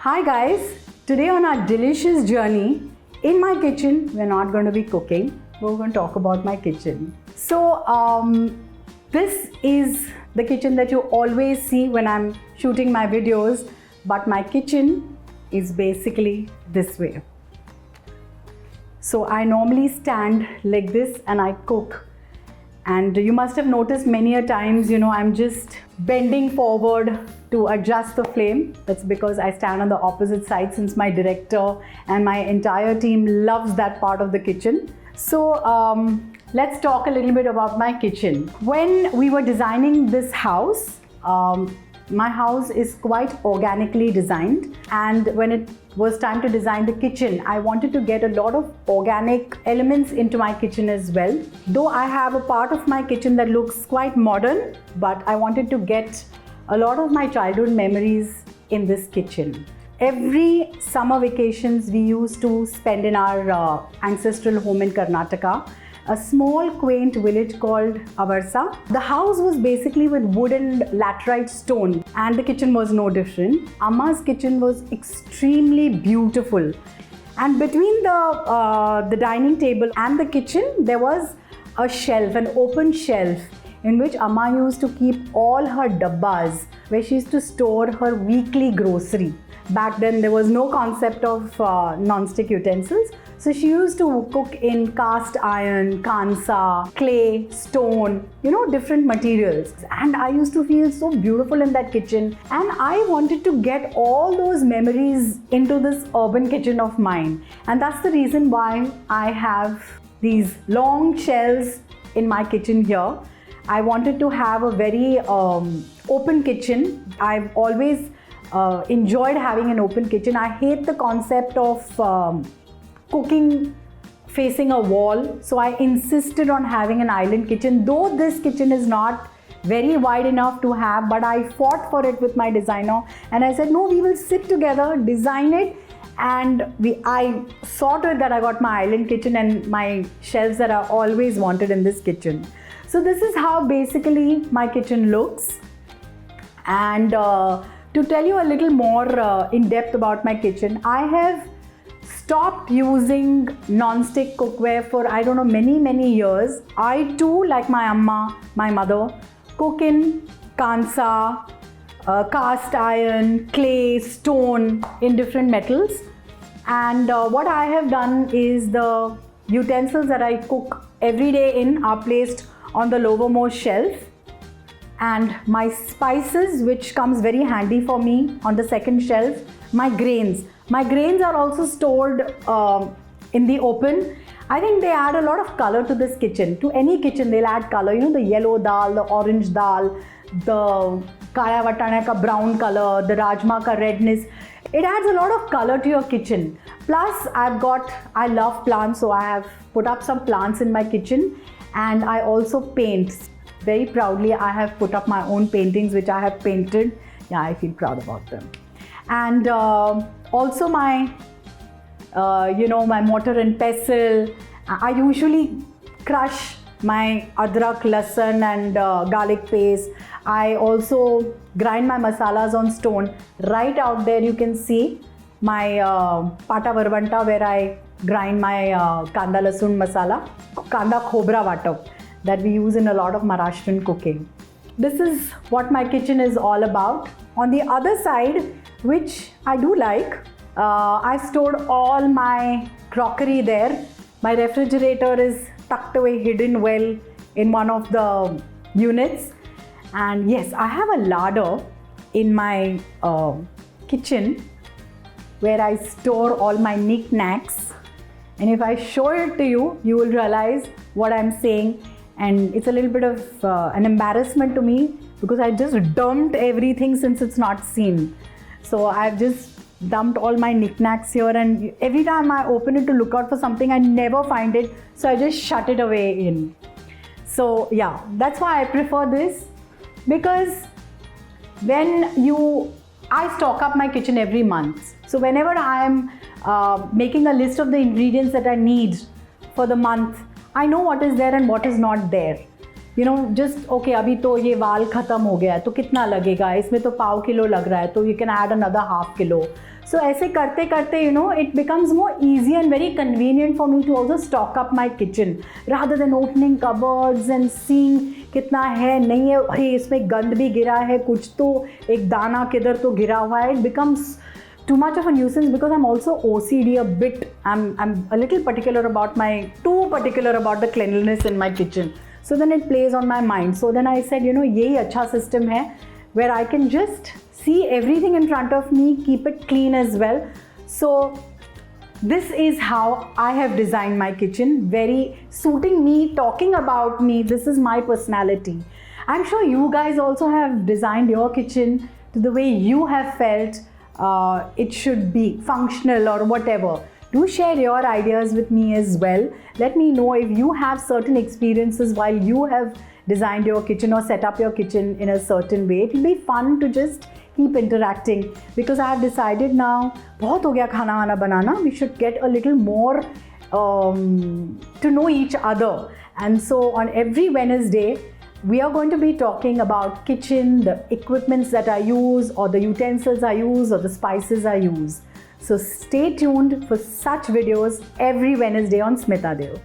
Hi guys, today on our delicious journey in my kitchen, we're not going to be cooking, we're going to talk about my kitchen. This is the kitchen that you always see when I'm shooting my videos, but my kitchen is basically this way. So I normally stand like this and I cook. And you must have noticed many a times, I'm just bending forward to adjust the flame. That's because I stand on the opposite side since my director and my entire team loves that part of the kitchen. So let's talk a little bit about my kitchen. When we were designing this house, my house is quite organically designed, and when it was time to design the kitchen, I wanted to get a lot of organic elements into my kitchen as well. Though I have a part of my kitchen that looks quite modern, but I wanted to get a lot of my childhood memories in this kitchen. Every summer vacations we used to spend in our ancestral home in Karnataka, a small quaint village called Avarsa. The house was basically with wood and laterite stone, and the kitchen was no different. Amma's kitchen was extremely beautiful, and between the dining table and the kitchen there was a shelf, an open shelf, in which Amma used to keep all her dabbas, where she used to store her weekly grocery. Back then there was no concept of non-stick utensils. So she used to cook in cast iron, kansa, clay, stone, different materials. And I used to feel so beautiful in that kitchen. And I wanted to get all those memories into this urban kitchen of mine. And that's the reason why I have these long shelves in my kitchen here. I wanted to have a very open kitchen. I've always enjoyed having an open kitchen. I hate the concept of cooking facing a wall, so I insisted on having an island kitchen. Though this kitchen is not very wide enough to have, but I fought for it with my designer, and I said, no, we will sit together, design it, and I saw to it that I got my island kitchen and my shelves that I always wanted in this kitchen. So this is how basically my kitchen looks. And to tell you a little more in depth about my kitchen, I have stopped using non-stick cookware for many years. I too, like my amma, my mother, cook in kansa, cast iron, clay, stone, in different metals. And what I have done is the utensils that I cook every day in are placed on the lowermost shelf, and my spices, which comes very handy for me, on the second shelf. My grains are also stored in the open. I think they add a lot of color to this kitchen. To any kitchen they'll add color, the yellow dal, the orange dal, the kaya vatana ka brown color, the rajma ka redness. It adds a lot of color to your kitchen. Plus I love plants, so I have put up some plants in my kitchen, and I also paint. Very proudly, I have put up my own paintings which I have painted. Yeah, I feel proud about them. And also my, my mortar and pestle. I usually crush my adrak, lasan and garlic paste. I also grind my masalas on stone. Right out there you can see my pata varvanta, where I grind my kanda lasun masala, kanda khobra water, that we use in a lot of Maharashtrian cooking. This is what my kitchen is all about. On the other side, which I do like, I stored all my crockery there. My refrigerator is tucked away, hidden well in one of the units. And yes, I have a larder in my kitchen where I store all my knickknacks. And if I show it to you, you will realize what I'm saying. And it's a little bit of an embarrassment to me, because I just dumped everything since it's not seen. So I've just dumped all my knickknacks here, and every time I open it to look out for something, I never find it. So I just shut it away in. So yeah, that's why I prefer this, because I stock up my kitchen every month. So whenever I'm making a list of the ingredients that I need for the month, I know what is there and what is not there. Just okay, अभी तो ये वाल ख़त्म हो गया है, तो कितना लगेगा, इसमें तो पाव किलो लग रहा है, तो you can add another half kilo. So ऐसे करते करते, you know, it becomes more easy and very convenient for me to also stock up my kitchen rather than opening cupboards and seeing कितना है नहीं है, अरे इसमें गंद भी गिरा है, कुछ तो एक दाना किधर तो गिरा हुआ है. It becomes too much of a nuisance because I'm also OCD a bit. I'm a little particular about too particular about the cleanliness in my kitchen. So then it plays on my mind. So then I said, you know, यही अच्छा system है where I can just see everything in front of me, keep it clean as well. So this is how I have designed my kitchen, very suiting me, talking about me. This is my personality. I'm sure you guys also have designed your kitchen to the way you have felt it should be, functional or whatever. Do share your ideas with me as well. Let me know if you have certain experiences while you have designed your kitchen or set up your kitchen in a certain way. It will be fun to just keep interacting because I have decided now, बहुत हो गया खाना वाना बनाना, we should get a little more to know each other. And so on every Wednesday, we are going to be talking about kitchen, the equipments that I use or the utensils I use or the spices I use. So stay tuned for such videos every Wednesday on Smita Dev.